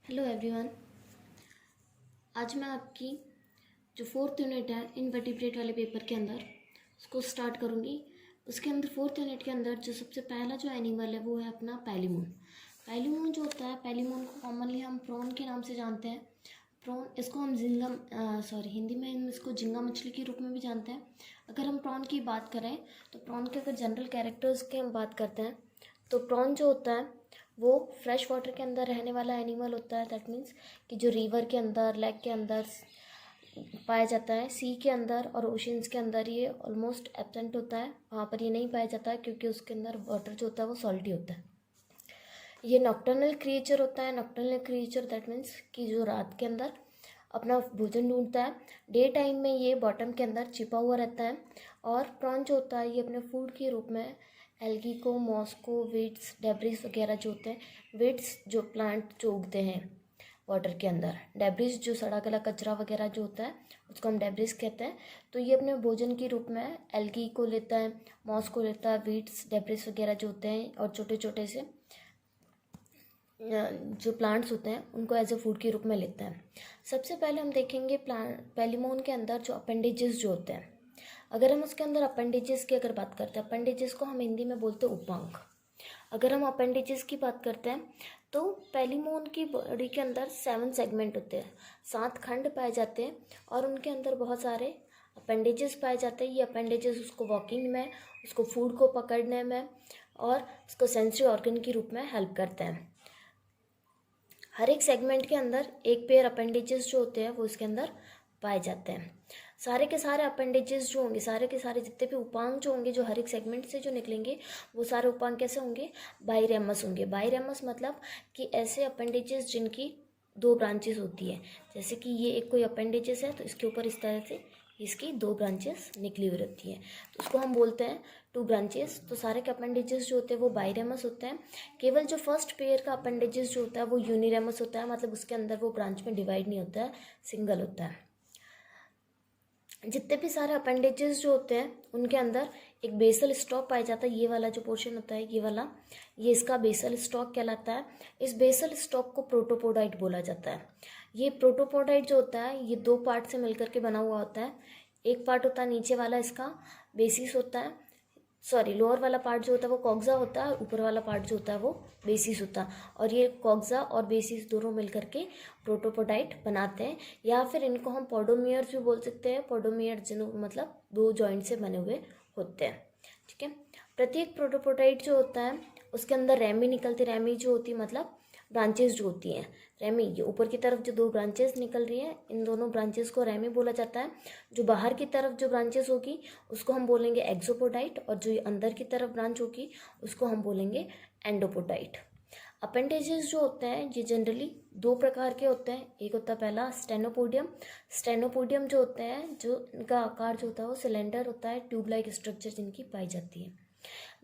Hello everyone. आज मैं आपकी जो फोर्थ यूनिट है इनवर्टिब्रेट वाले पेपर के अंदर उसको स्टार्ट करूँगी। उसके अंदर फोर्थ यूनिट के अंदर जो सबसे पहला जो एनिमल है वो है अपना पैलीमून। पैलीमून जो होता है, पैलीमून को कॉमनली हम प्रॉन के नाम से जानते हैं। प्रॉन इसको हम हिंदी में हम इसको झींगा मछली के रूप में भी जानते हैं। अगर हम प्रॉन की बात करें तो प्रॉन के अगर जनरल कैरेक्टर्स की हम बात करते हैं तो प्रॉन जो होता है वो फ्रेश वाटर के अंदर रहने वाला एनिमल होता है। दैट मीन्स कि जो रिवर के अंदर, लेक के अंदर पाया जाता है। सी के अंदर और ओशंस के अंदर ये ऑलमोस्ट एब्सेंट होता है, वहाँ पर ये नहीं पाया जाता है क्योंकि उसके अंदर वाटर जो होता है वो सॉल्टी होता है। ये नॉक्टर्नल क्रिएचर होता है। नॉक्टर्नल क्रिएचर दैट मीन्स कि जो रात के अंदर अपना भोजन ढूंढता है। डे टाइम में ये बॉटम के अंदर छिपा हुआ रहता है। और प्रॉन जो होता है ये अपने फूड के रूप में एल्गी को, मॉस को, वीड्स, डेब्रिस वगैरह जो होते हैं, वीड्स जो प्लांट जो उगते हैं वाटर के अंदर, डेब्रिस जो सड़ा गला कचरा वगैरह जो होता है उसको हम डेब्रिस कहते हैं। तो ये अपने भोजन के रूप में एल्गी को लेता है, मॉस को लेता है, वीड्स, डेब्रिस वगैरह जो होते हैं और छोटे छोटे से जो प्लांट्स होते हैं उनको एज ए फूड के रूप में लेता है। सबसे पहले हम देखेंगे पैलीमोन के अंदर जो अपेंडेजेस जो होते हैं। अगर हम उसके अंदर अपेंडेजेस की अगर बात करते हैं, अपेंडेजेस को हम हिंदी में बोलते हैं उपांग। अगर हम अपेंडेजेस की बात करते हैं तो पैलीमोन की बॉडी के अंदर 7 सेगमेंट होते हैं, 7 खंड पाए जाते हैं और उनके अंदर बहुत सारे अपेंडेजेस पाए जाते हैं। ये अपेंडेजेस उसको वॉकिंग में, उसको फूड को पकड़ने में और उसको सेंसरी ऑर्गन के रूप में हेल्प करते हैं। हर एक सेगमेंट के अंदर एक पेयर अपेंडेजेस जो होते हैं वो इसके अंदर पाए जाते हैं। सारे के सारे अपेंडेजेस जो होंगे, सारे के सारे जितने भी उपांग जो होंगे जो हर एक सेगमेंट से जो निकलेंगे वो सारे उपांग कैसे होंगे? बाइरेमस होंगे। बाइरेमस मतलब कि ऐसे अपेंडेजेस जिनकी 2 ब्रांचेस होती है। जैसे कि ये एक कोई अपेंडेजेस है तो इसके ऊपर इस तरह से इसकी 2 ब्रांचेस निकली हुई रहती है तो उसको हम बोलते हैं 2 ब्रांचेस। तो सारे के अपेंडेजेस जो होते हैं वो बाइरेमस होते हैं। केवल जो फर्स्ट पेयर का अपेंडेजेस जो होता है वो यूनिरेमस होता है, मतलब उसके अंदर वो ब्रांच में डिवाइड नहीं होता है, सिंगल होता है। जितने भी सारे अपेंडेजेस जो होते हैं उनके अंदर एक बेसल स्टॉक पाया जाता है। ये वाला जो पोर्शन होता है ये वाला, ये इसका बेसल स्टॉक कहलाता है। इस बेसल स्टॉक को प्रोटोपोडाइट बोला जाता है। ये प्रोटोपोडाइट जो होता है ये 2 पार्ट से मिलकर के बना हुआ होता है। एक पार्ट होता है नीचे वाला, इसका बेसिस होता है, लोअर वाला पार्ट जो होता है वो कॉक्सा होता है, ऊपर वाला पार्ट जो होता है वो बेसिस होता है। और ये कॉक्सा और बेसिस दोनों मिलकर के प्रोटोपोडाइट बनाते हैं, या फिर इनको हम पोडोमियर्स भी बोल सकते हैं। पोडोमियर जिन मतलब 2 जॉइंट से बने हुए होते हैं। ठीक है। प्रत्येक प्रोटोपोडाइट जो होता है उसके अंदर रेमी निकलती, रेमी जो होती है मतलब ब्रांचेस जो होती हैं। रेमी, ये ऊपर की तरफ जो 2 ब्रांचेस निकल रही हैं इन दोनों ब्रांचेस को रेमी बोला जाता है। जो बाहर की तरफ जो ब्रांचेस होगी उसको हम बोलेंगे एक्सोपोडाइट, और जो अंदर की तरफ ब्रांच होगी उसको हम बोलेंगे एंडोपोडाइट। अपेंडेजेस जो होते हैं ये जनरली 2 प्रकार के होते हैं। एक होता है पहला स्टेनोपोडियम। स्टेनोपोडियम जो होते हैं, जो इनका आकार जो होता है वो सिलेंडर होता है, ट्यूब लाइक स्ट्रक्चर जिनकी पाई जाती है।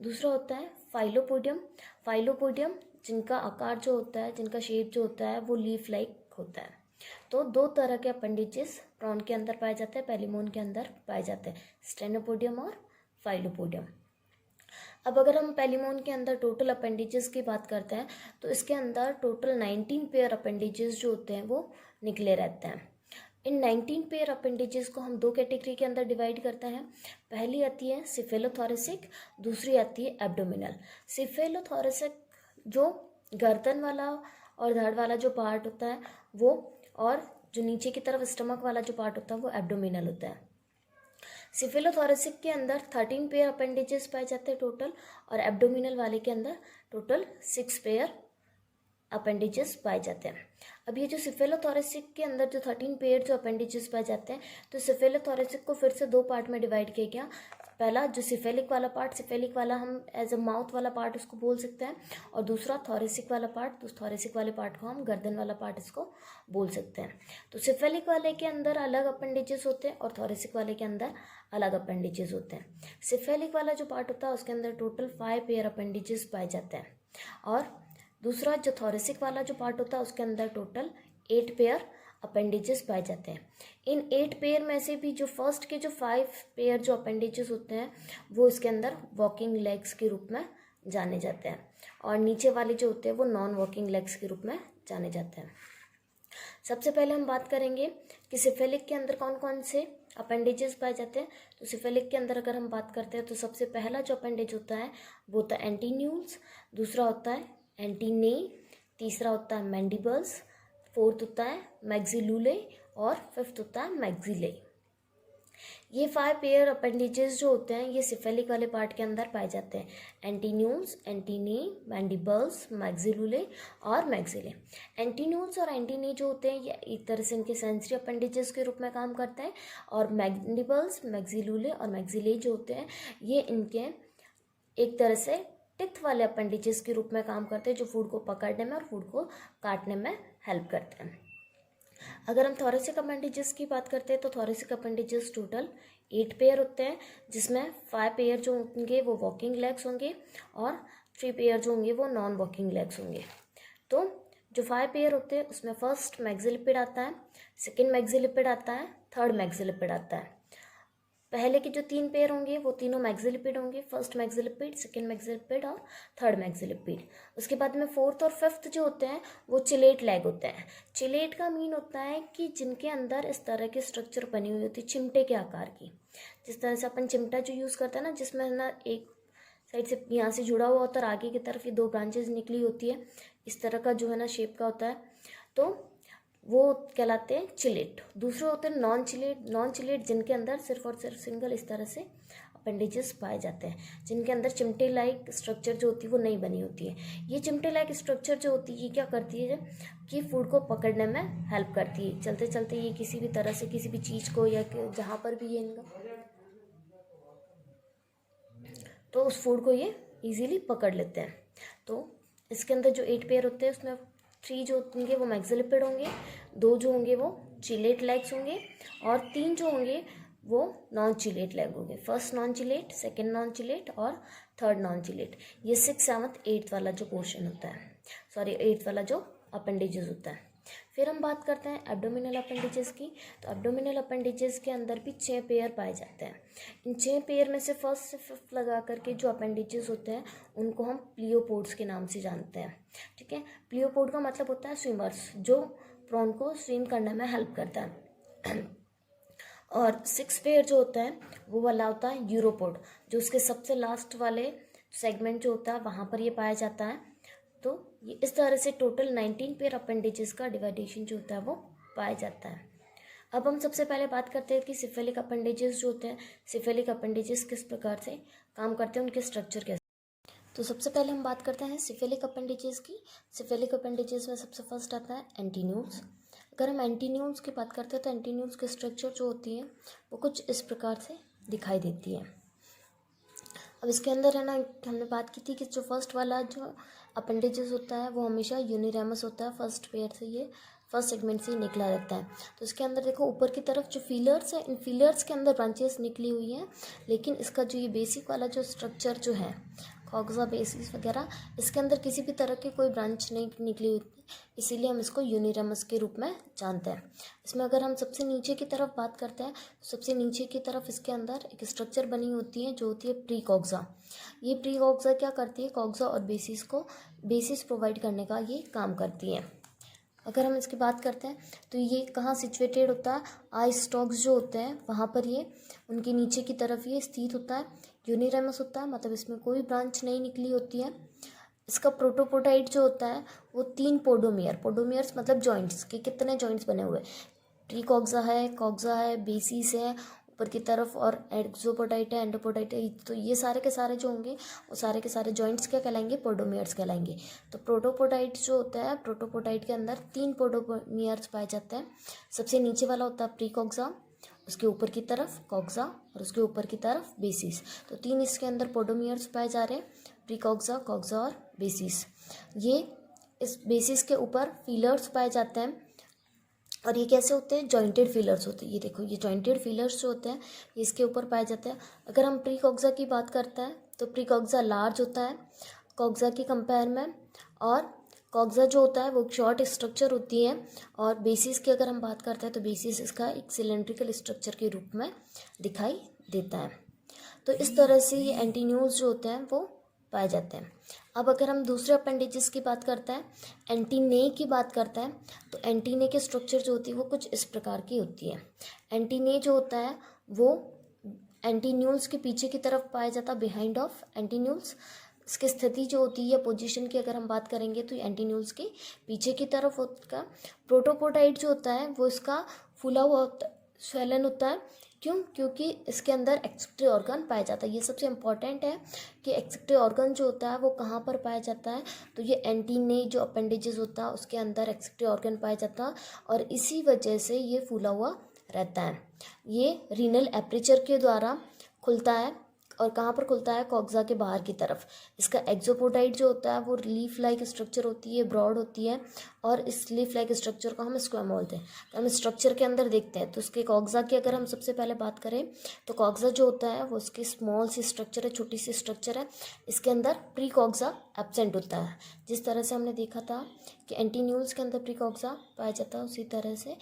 दूसरा होता है फाइलोपोडियम। फाइलोपोडियम जिनका आकार जो होता है, जिनका शेप जो होता है वो लीफ लाइक होता है। तो 2 तरह के अपेंडेजेस प्रॉन के अंदर पाए जाते हैं, पैलीमोन के अंदर पाए जाते हैं, स्टेनोपोडियम और फाइलोपोडियम। अब अगर हम पैलीमोन के अंदर टोटल अपेंडेजेस की बात करते हैं तो इसके अंदर टोटल 19 पेयर अपेंडेजेस जो होते हैं वो निकले रहते हैं। इन 19 पेयर अपेंडेजेस को हम 2 कैटेगरी के अंदर डिवाइड करते हैं। पहली आती है सिफेलोथोरेसिक, दूसरी आती है एब्डोमिनल। सिफेलोथोरेसिक जो गर्दन वाला और धड़ वाला जो पार्ट होता है वो, और जो नीचे की तरफ स्टमक वाला जो पार्ट होता है वो एब्डोमिनल होता है। सिफेलोथोरेसिक के अंदर 13 पेयर अपेंडेजेस पाए जाते हैं टोटल, और एब्डोमिनल वाले के अंदर टोटल 6 पेयर अपेंडेजेस पाए जाते हैं। अब ये जो सिफेलोथोरेसिक के अंदर जो 13 पेयर जो अपेंडेजेस पाए जाते हैं, तो सिफेलोथोरेसिक को फिर से 2 पार्ट में डिवाइड किया गया। पहला जो सिफेलिक वाला पार्ट, सिफेलिक वाला हम एज अ माउथ वाला पार्ट उसको बोल सकते हैं, और दूसरा थोरेसिक वाला पार्ट, तो थोरेसिक वाले पार्ट को हम गर्दन वाला पार्ट इसको बोल सकते हैं। तो सिफेलिक वाले के अंदर अलग अपेंडेजेस होते हैं और थोरेसिक वाले के अंदर अलग अपेंडेजेस होते हैं। सिफेलिक वाला जो पार्ट होता है उसके अंदर टोटल 5 पेयर अपेंडेजेस पाए जाते हैं, और दूसरा जो थोरेसिक वाला जो पार्ट होता है उसके अंदर टोटल 8 पेयर अपेंडेजेस पाए जाते हैं। इन 8 पेयर में से भी जो फर्स्ट के जो 5 पेयर जो अपेंडेजेस होते हैं वो इसके अंदर वॉकिंग लेग्स के रूप में जाने जाते हैं, और नीचे वाले जो होते हैं वो नॉन वॉकिंग लेग्स के रूप में जाने जाते हैं। सबसे पहले हम बात करेंगे कि सिफेलिक के अंदर कौन कौन से अपेंडेजेस पाए जाते हैं। तो सिफेलिक के अंदर अगर हम बात करते हैं तो सबसे पहला जो अपेंडेज होता है वो होता है एंटीन्यूल्स, दूसरा होता है एंटीने, तीसरा होता है मैंडिबल्स, फोर्थ होता है मैक्सिलुले और फिफ्थ होता है मैक्सिले। ये 5 पेयर अपेंडेजेस जो होते हैं ये सिफेलिक वाले पार्ट के अंदर पाए जाते हैं। एंटीन्यूल्स, एंटीने, मैंडिबल्स, मैक्सिलुले और मैक्सिले। एंटीन्यूल्स और एंटीने जो होते हैं ये एक तरह से इनके सेंसरी अपेंडेजेस के रूप में काम करते हैं, और मैंडिबल्स, मैक्सिलुले और मैक्सिले जो होते हैं ये इनके एक तरह से टिथ वाले अपेंडेजेस के रूप में काम करते हैं, जो फूड को पकड़ने में और फूड को काटने में हेल्प करते हैं। अगर हम थोरेसिक अपेंडेजेस की बात करते हैं तो थोरेसिक अपेंडेजेस टोटल 8 पेयर होते हैं, जिसमें 5 पेयर जो होंगे वो वॉकिंग लेग्स होंगे और 3 पेयर जो होंगे वो नॉन वॉकिंग लेग्स होंगे। तो जो 5 पेयर होते हैं उसमें फर्स्ट मैक्सिलिपिड आता है, सेकेंड मैक्सिलिपिड आता है, थर्ड मैक्सिलिपिड आता है। पहले के जो 3 पेयर होंगे वो तीनों मैक्सिलिपिड होंगे, फर्स्ट मैक्सिलिपिड, सेकेंड मैक्सिलिपिड और थर्ड मैक्सिलिपिड। उसके बाद में फोर्थ और फिफ्थ जो होते हैं वो चिलेट लेग होते हैं। चिलेट का मीन होता है कि जिनके अंदर इस तरह की स्ट्रक्चर बनी हुई होती है चिमटे के आकार की, जिस तरह से अपन चिमटा जो यूज़ करते हैं ना, जिसमें ना एक साइड से यहाँ से जुड़ा हुआ होता है और आगे की तरफ ये 2 ब्रांचेज निकली होती है, इस तरह का जो है ना शेप का होता है, तो वो कहलाते हैं चिलेट। दूसरे होते हैं नॉन चिलेट। नॉन चिलेट जिनके अंदर सिर्फ और सिर्फ सिंगल इस तरह से अपेंडेजेस पाए जाते हैं, जिनके अंदर चिमटे लाइक स्ट्रक्चर जो होती है वो नहीं बनी होती है। ये चिमटे लाइक स्ट्रक्चर जो होती है ये क्या करती है कि फूड को पकड़ने में हेल्प करती है। चलते चलते ये किसी भी तरह से किसी भी चीज़ को या जहाँ पर भी ये इनका तो उस फूड को ये इजीली पकड़ लेते हैं। तो इसके अंदर जो 8 पेयर होते हैं उसमें 3 जो होंगे वो मैक्सिलिपिड होंगे, 2 जो होंगे वो चिलेट लेग्स होंगे और 3 जो होंगे वो नॉन चिलेट लेग होंगे। First non chelate, second non chelate और थर्ड नॉन चिलेट। ये 6th, 7th, 8th वाला जो पोर्शन होता है, 8th वाला जो अपेंडेजेस होता है। फिर हम बात करते हैं एब्डोमिनल अपेंडेजेस की। तो एब्डोमिनल अपेंडेजेस के अंदर भी 6 पेयर पाए जाते हैं। इन 6 पेयर में से फर्स्ट से फिफ्थ लगा करके जो अपेंडेजेस होते हैं उनको हम प्लियोपोड्स के नाम से जानते हैं। ठीक है, प्लियोपोड का मतलब होता है स्विमर्स, जो प्रॉन को स्विम करने में हेल्प करता है। और 6 पेयर जो होता है वो वाला होता है यूरोपोड, जो उसके सबसे लास्ट वाले सेगमेंट जो होता है वहाँ पर ये पाया जाता है। तो ये इस तरह से टोटल 19 पेयर अपेंडेजेस का डिवाइडेशन जो होता है वो पाया जाता है। अब हम सबसे पहले बात करते हैं कि सिफेलिक अपेंडेजेस जो होते हैं, सिफेलिक अपेंडेजेस किस प्रकार से काम करते हैं, उनके स्ट्रक्चर कैसे। तो सबसे पहले हम बात करते हैं सिफेलिक अपेंडेजेस की। सिफेलिक अपेंडेजेस में सबसे फर्स्ट आता है एंटीन्यूल्स। अगर हम एंटीन्यूल्स की बात करते हैं तो एंटीन्यूल्स की स्ट्रक्चर जो होती है वो कुछ इस प्रकार से दिखाई देती है। अब इसके अंदर है ना, हमने बात की थी कि जो फर्स्ट वाला जो अपेंडेजेस होता है वो हमेशा यूनिरेमस होता है, फर्स्ट पेयर से ये फर्स्ट सेगमेंट से ही निकला रहता है। तो इसके अंदर देखो ऊपर की तरफ जो फीलर्स है, इन फीलर्स के अंदर ब्रांचेस निकली हुई हैं, लेकिन इसका जो ये बेसिक वाला जो स्ट्रक्चर जो है कॉक्सा बेसिस वगैरह, इसके अंदर किसी भी तरह की कोई ब्रांच नहीं निकली हुई, इसीलिए हम इसको यूनिरेमस के रूप में जानते हैं। इसमें अगर हम सबसे नीचे की तरफ बात करते हैं तो सबसे नीचे की तरफ इसके अंदर एक स्ट्रक्चर बनी होती है जो होती है प्री कॉक्सा। ये प्री कॉक्सा क्या करती है, कॉक्सा और बेसिस को बेसिस प्रोवाइड करने का ये काम करती है। अगर हम इसकी बात करते हैं तो ये कहाँ सिचुएटेड होता है, आई स्टॉक्स जो होते हैं वहाँ पर ये उनके नीचे की तरफ ये स्थित होता है। यूनिरेमस होता है, मतलब इसमें कोई ब्रांच नहीं निकली होती है। इसका प्रोटोपोडाइट जो होता है वो 3 पोडोमियर्स मतलब जॉइंट्स के कितने जॉइंट्स बने हुए, प्री कॉक्सा है, बेसिस है ऊपर की तरफ, और एक्सोपोडाइट है, एंडोपोडाइट है। तो ये सारे के सारे जो होंगे वो सारे के सारे जॉइंट्स क्या कहलाएंगे, पोडोमियर्स कहलाएंगे। तो प्रोटोपोडाइट जो होता है, प्रोटोपोडाइट के अंदर 3 पोडोमियर्स पाए जाते हैं। सबसे नीचे वाला होता है प्री कॉक्सा, उसके ऊपर की तरफ कॉक्सा और उसके ऊपर की तरफ बेसिस। तो 3 इसके अंदर पोडोमियर्स पाए जा रहे हैं, प्री कॉक्सा, कॉक्सा और बेसिस। ये इस बेसिस के ऊपर फीलर्स पाए जाते हैं, और ये कैसे होते हैं, जॉइंटेड फीलर्स होते हैं। ये देखो ये जॉइंटेड फीलर्स जो होते हैं ये इसके ऊपर पाए जाते हैं। अगर हम प्री कॉक्सा की बात करते हैं तो प्री कॉक्सा लार्ज होता है कॉक्सा की कंपेयर में, और कॉक्सा जो होता है वो शॉर्ट स्ट्रक्चर होती है, और बेसिस की अगर हम बात करते हैं तो बेसिस इसका एक सिलेंड्रिकल स्ट्रक्चर के रूप में दिखाई देता है। तो इस तरह से ये एंटीन्यूल्स जो होते हैं वो पाए जाते हैं। अब अगर हम दूसरे अपेंडेजेस की बात करते हैं, एंटीने की बात करते हैं, तो एंटीने के स्ट्रक्चर जो होती है वो कुछ इस प्रकार की होती है। एंटीने जो होता है वो एंटीन्यूल्स के पीछे की तरफ पाया जाता है, बिहाइंड ऑफ एंटीन्यूल्स। इसकी स्थिति जो होती है पोजीशन की अगर हम बात करेंगे तो एंटीन्यूल्स के पीछे की तरफ होता है। प्रोटोपोडाइट जो होता है वो इसका फूला हुआ होता है, स्वेलन होता है। क्यों? क्योंकि इसके अंदर एक्सेक्रिटरी ऑर्गन पाया जाता है। ये सबसे इम्पॉर्टेंट है कि एक्सेक्रिटरी ऑर्गन जो होता है वो कहाँ पर पाया जाता है, तो ये एंटीने जो अपेंडेजेस होता है उसके अंदर एक्सेक्रिटरी ऑर्गन पाया जाता है, और इसी वजह से ये फूला हुआ रहता है। ये रीनल एपरेचर के द्वारा खुलता है, और कहाँ पर खुलता है? कॉक्सा के बाहर की तरफ। इसका एक्सोपोडाइट जो होता है वो लीफ लाइक स्ट्रक्चर होती है, ब्रॉड होती है, और इस लीफ लाइक स्ट्रक्चर को हम स्क्वेमा बोलते हैं। तो हम स्ट्रक्चर के अंदर देखते हैं तो उसके कॉक्सा की अगर हम सबसे पहले बात करें तो कॉक्सा जो होता है वो उसकी स्मॉल सी स्ट्रक्चर है, छोटी सी स्ट्रक्चर है। इसके अंदर प्री कॉक्सा एब्सेंट होता है। जिस तरह से हमने देखा था कि एंटीन्यूल्स के अंदर प्री कॉक्सा पाया जाता है, उसी तरह से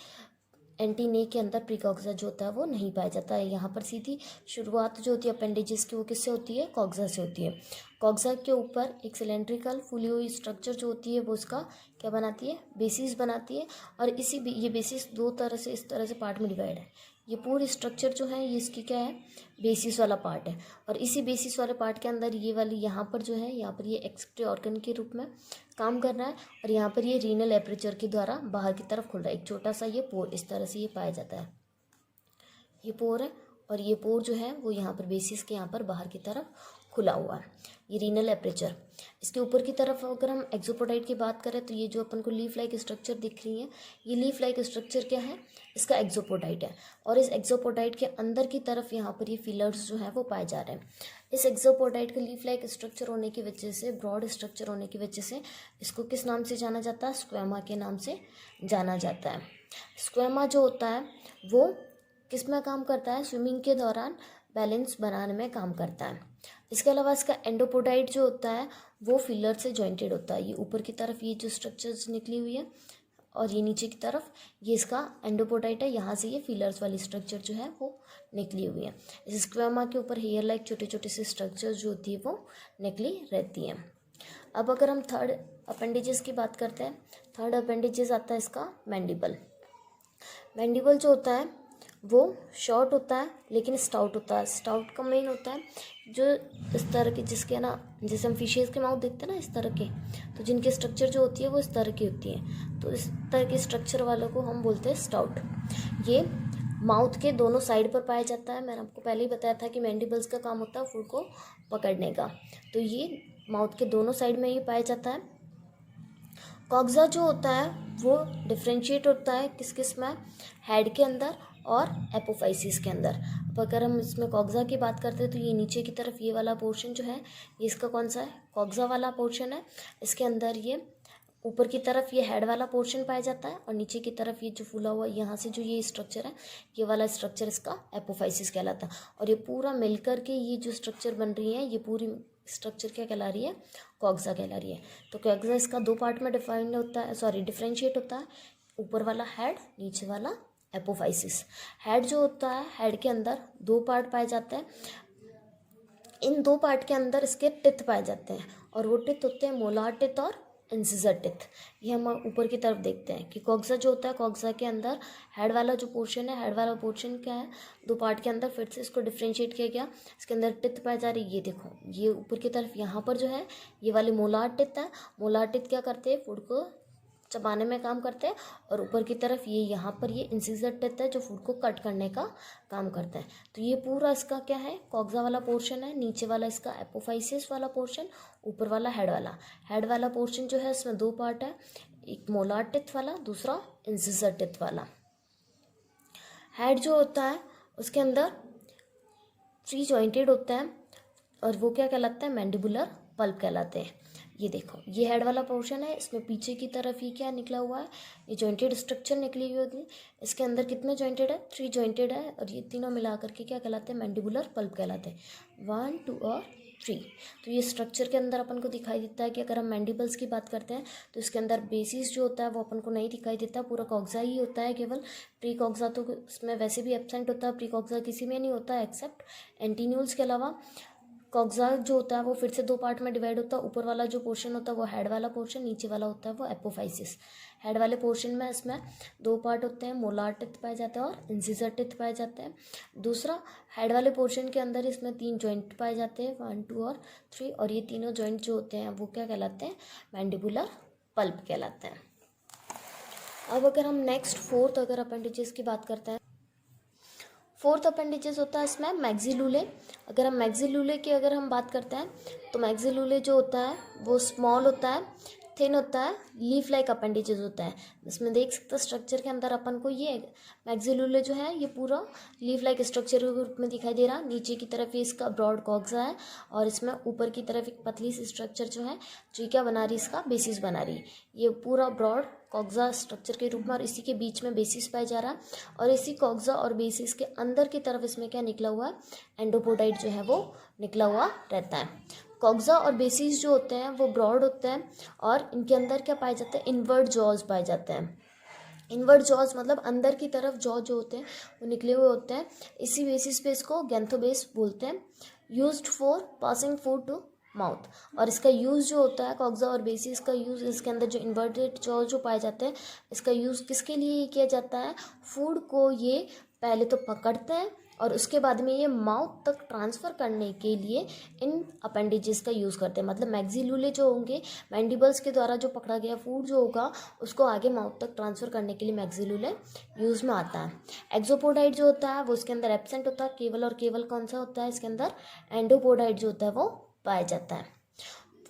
एंटीने के अंदर प्रीकॉक्सा जो होता है वो नहीं पाया जाता है। यहाँ पर सीधी शुरुआत जो होती है अपेंडेजेस की वो किससे होती है? कॉक्सा से होती है। कॉक्सा के ऊपर एक सिलेंड्रिकल फूली हुई स्ट्रक्चर जो होती है वो उसका क्या बनाती है? बेसिस बनाती है, और ये बेसिस दो तरह से इस तरह से पार्ट में डिवाइड है। ये पूरी स्ट्रक्चर जो है ये इसकी क्या है? बेसिस वाला पार्ट है, और इसी बेसिस वाले पार्ट के अंदर ये वाली यहाँ पर जो है, यहाँ पर ये एक्सेक्रिटरी ऑर्गन के रूप में काम कर रहा है, और यहाँ पर ये रीनल एपरेचर के द्वारा बाहर की तरफ खुल रहा है। एक छोटा सा ये पोर इस तरह से ये पाया जाता है, ये पोर है, और ये पोर जो है वो यहाँ पर बेसिस के यहाँ पर बाहर की तरफ खुला हुआ है, ये रीनल एपरेचर। इसके ऊपर की तरफ अगर हम एक्सोपोडाइट की बात करें तो ये जो अपन को लीफ लाइक स्ट्रक्चर दिख रही है, ये लीफ लाइक स्ट्रक्चर क्या है? इसका एक्सोपोडाइट है, और इस एक्सोपोडाइट के अंदर की तरफ यहाँ पर ये फिलर्स जो है वो पाए जा रहे हैं। इस एक्सोपोडाइट के लीफ लाइक स्ट्रक्चर होने की वजह से, ब्रॉड स्ट्रक्चर होने की वजह से इसको किस नाम से जाना जाता है? स्क्वेमा के नाम से जाना जाता है। स्क्वेमा जो होता है वो किस में काम करता है? स्विमिंग के दौरान बैलेंस बनाने में काम करता है। इसके अलावा इसका एंडोपोडाइट जो होता है वो फिलर से जॉइंटेड होता है। ये ऊपर की तरफ ये जो स्ट्रक्चर्स निकली हुई है, और ये नीचे की तरफ ये इसका एंडोपोडाइट है। यहाँ से ये फिलर्स वाली स्ट्रक्चर जो है वो निकली हुई है। इस स्क्वेमा के ऊपर हेयर लाइक छोटे छोटे से स्ट्रक्चर्स जो होती है वो निकली रहती हैं। अब अगर हम थर्ड अपेंडेजेस की बात करते हैं, थर्ड अपेंडेजेस आता है इसका मैंडिबल। मैंडिबल जो होता है वो शॉर्ट होता है लेकिन स्टाउट होता है। स्टाउट का मेन होता है जो इस तरह के, जिसके ना, जैसे हम फिशेस के माउथ देखते हैं ना इस तरह के, तो जिनके स्ट्रक्चर जो होती है वो इस तरह की होती है, तो इस तरह के स्ट्रक्चर वालों को हम बोलते हैं स्टाउट। ये माउथ के दोनों साइड पर पाया जाता है। मैंने आपको पहले ही बताया था कि मैंडिबल्स का काम होता है फूड को पकड़ने का, तो ये माउथ के दोनों साइड में ही पाया जाता है। कॉक्सा जो होता है वो डिफ्रेंशिएट होता है किस किस में? हेड के अंदर और एपोफाइसिस के अंदर। अब अगर हम इसमें कॉक्सा की बात करते हैं तो ये नीचे की तरफ ये वाला पोर्शन जो है ये इसका कौन सा है? कॉक्सा वाला पोर्शन है। इसके अंदर ये ऊपर की तरफ ये हेड वाला पोर्शन पाया जाता है, और नीचे की तरफ ये जो फूला हुआ यहाँ से जो ये स्ट्रक्चर है, ये वाला स्ट्रक्चर इसका एपोफाइसिस कहलाता है। और ये पूरा मिलकर के ये जो स्ट्रक्चर बन रही है, ये पूरी स्ट्रक्चर क्या कहला रही है? कॉक्सा कहला रही है। तो कॉक्सा इसका दो पार्ट में डिफरेंशिएट होता है, ऊपर वाला हेड, नीचे वाला एपोफाइसिस। हेड जो होता है, हेड के अंदर दो पार्ट पाए जाते हैं। इन दो पार्ट के अंदर इसके टिथ पाए जाते हैं, और वो टिथ होते हैं मोलार टिथ और इंसिजर टिथ। ये हम ऊपर की तरफ देखते हैं कि कॉक्सा जो होता है, कॉक्सा के अंदर हेड वाला जो पोर्शन है, हेड वाला पोर्शन क्या है? दो पार्ट के अंदर फिर से इसको डिफ्रेंशिएट किया गया। इसके अंदर टिथ पाई जा रही है। ये देखो, ये ऊपर की तरफ यहाँ पर जो है ये वाले मोलार टिथ है। मोलार टिथ क्या करते हैं? फूड को चबाने में काम करते हैं, और ऊपर की तरफ ये यहाँ पर ये इंसिजर टिथ है जो फूड को कट करने का काम करता है। तो ये पूरा इसका क्या है? कॉक्सा वाला पोर्शन है। नीचे वाला इसका एपोफाइसिस वाला पोर्शन, ऊपर वाला हेड वाला। हेड वाला पोर्शन जो है इसमें दो पार्ट है, एक मोलार टिथ वाला, दूसरा इंसिजर टिथ वाला। हेड जो होता है उसके अंदर थ्री जॉइंटेड होता है, और वो क्या कहलाता है? मैंडिबुलर पल्प कहलाते हैं। ये देखो, ये हेड वाला पोर्शन है, इसमें पीछे की तरफ ये क्या निकला हुआ है? ये जॉइंटेड स्ट्रक्चर निकली हुई होती है। इसके अंदर कितने जॉइंटेड है? थ्री जॉइंटेड है, और ये तीनों मिला करके क्या कहलाते हैं? मैंडिबुलर पल्प कहलाते हैं। 1 2 और 3। तो ये स्ट्रक्चर के अंदर अपन को दिखाई देता है कि अगर हम मैंडिबल्स की बात करते हैं तो इसके अंदर बेसिस जो होता है वो अपन को नहीं दिखाई देता, पूरा कॉक्सा ही होता है केवल। प्री कॉक्सा तो इसमें वैसे भी एब्सेंट होता है, प्री कॉक्सा किसी में नहीं होता एक्सेप्ट एंटीन्यूल्स के अलावा। कॉक्सा जो होता है वो फिर से 2 पार्ट में डिवाइड होता है। ऊपर वाला जो पोर्शन होता है वो हेड वाला पोर्शन, नीचे वाला होता है वो एपोफाइसिस। हेड वाले पोर्शन में इसमें 2 पार्ट होते हैं, मोलार टिथ पाए जाते हैं और इंसिजर टिथ पाए जाते हैं। दूसरा, हेड वाले पोर्शन के अंदर इसमें 3 जॉइंट पाए जाते हैं, 1, 2 और 3, और ये तीनों जॉइंट जो होते हैं वो क्या कहलाते हैं? मैंडिबुलर पल्प कहलाते हैं। अब अगर हम नेक्स्ट फोर्थ अगर अपेंडिजेस की बात करते हैं, फोर्थ अपेंडिजेस होता है इसमें मैक्सिलुले। अगर हम मैक्सिलुले की अगर हम बात करते हैं तो मैक्सिलुले जो होता है वो स्मॉल होता है, थिन होता है, लीफ लाइक अपेंडिजेस होता है। इसमें देख सकते हैं स्ट्रक्चर के अंदर अपन को ये मैक्सिलुले जो है ये पूरा लीफ लाइक स्ट्रक्चर के रूप में दिखाई दे रहा है। नीचे की तरफ ये इसका ब्रॉड कॉक्सा है और इसमें ऊपर की तरफ एक पतली सी स्ट्रक्चर जो है जो क्या बना रही है, इसका बेसिस बना रही है। ये पूरा ब्रॉड कॉक्सा स्ट्रक्चर के रूप में और इसी के बीच में बेसिस पाया जा रहा है और इसी कॉक्सा और बेसिस के अंदर की तरफ इसमें क्या निकला हुआ है? एंडोपोडाइट जो है वो निकला हुआ रहता है। कॉक्सा और बेसिस जो होते हैं वो ब्रॉड होते हैं और इनके अंदर क्या पाए जाते हैं? इनवर्ट जॉज पाए जाते हैं। इनवर्ट जॉज मतलब अंदर की तरफ जॉ जो होते हैं वो निकले हुए होते हैं। इसी बेसिस पे इसको गैंथोबेस बोलते हैं। Used for passing food to mouth, और इसका यूज़ जो होता है कॉक्सा और बेसिस का यूज़, इसके अंदर जो इन्वर्टेड जॉ जो पाए जाते हैं इसका यूज़ किसके लिए किया जाता है? फूड को ये पहले तो पकड़ते हैं और उसके बाद में ये माउथ तक ट्रांसफ़र करने के लिए इन अपेंडिजेस का यूज़ करते हैं। मतलब मैक्सिलुले जो होंगे, मैंडिबल्स के द्वारा जो पकड़ा गया फूड जो होगा उसको आगे माउथ तक ट्रांसफ़र करने के लिए मैक्सिलुले यूज़ में आता है। एक्सोपोडाइट जो होता है वो इसके अंदर एब्सेंट होता है, केवल और केवल कौन सा होता है? इसके अंदर एंडोपोडाइट जो होता है वो पाया जाता है।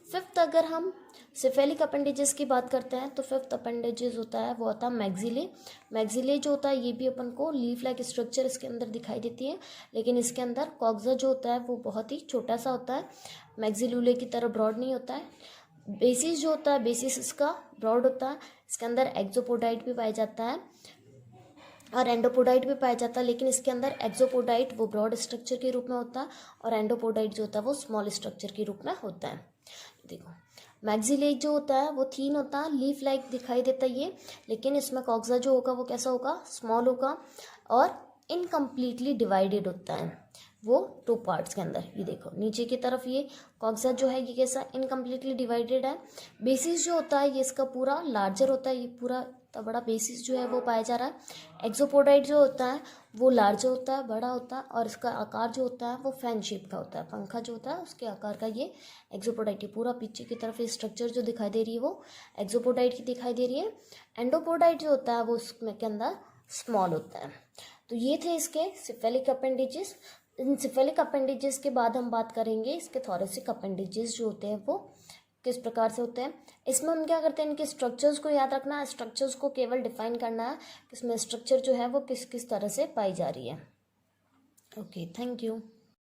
फिफ्थ अगर हम सिफेलिक अपेंडेजेस की बात करते हैं तो फिफ्थ अपेंडेजेस होता है वो होता है मैक्सिले। मैक्सिले जो होता है ये भी अपन को लीफ लाइक स्ट्रक्चर इसके अंदर दिखाई देती है, लेकिन इसके अंदर कॉक्सा जो होता है वो बहुत ही छोटा सा होता है, मैक्सिलुले की तरह ब्रॉड नहीं होता है। बेसिस जो होता है, बेसिस इसका ब्रॉड होता है, इसके अंदर एक्सोपोडाइट भी पाया जाता है और एंडोपोडाइट भी पाया जाता है, लेकिन इसके अंदर एक्सोपोडाइट वो ब्रॉड स्ट्रक्चर के रूप में होता है और एंडोपोडाइट जो होता है वो स्मॉल स्ट्रक्चर के रूप में होता है। देखो मैक्सिले जो होता है वो थीन होता है, लीफ लाइक दिखाई देता है ये, लेकिन इसमें कॉक्सा जो होगा वो कैसा होगा? स्मॉल होगा और इनकम्प्लीटली डिवाइडेड होता है वो 2 पार्ट्स के अंदर। ये देखो नीचे की तरफ ये कॉक्सा जो है ये कैसा? इनकम्प्लीटली डिवाइडेड है। बेसिस जो होता है ये इसका पूरा लार्जर होता है, ये पूरा इतना बड़ा बेसिस जो है वो पाया जा रहा है। एक्सोपोडाइट जो होता है वो लार्जर होता है, बड़ा होता है और इसका आकार जो होता है वो फैन शेप का होता है, पंखा जो होता है उसके आकार का ये एक्सोपोडाइट है। पूरा पीछे की तरफ ये स्ट्रक्चर जो दिखाई दे रही है वो एक्सोपोडाइट की दिखाई दे रही है। एंडोपोडाइट जो होता है वो उसमें के अंदर स्मॉल होता है। तो ये थे इसके सिफेलिक अपेंडेजेस। इन सिफेलिक अपेंडेजेस के बाद हम बात करेंगे इसके थोरेसिक अपेंडेजेस जो होते हैं वो किस प्रकार से होते हैं। इसमें हम क्या करते हैं? इनके स्ट्रक्चर्स को याद रखना है, स्ट्रक्चर्स को केवल डिफाइन करना है कि इसमें स्ट्रक्चर जो है वो किस किस तरह से पाई जा रही है। Okay, thank you.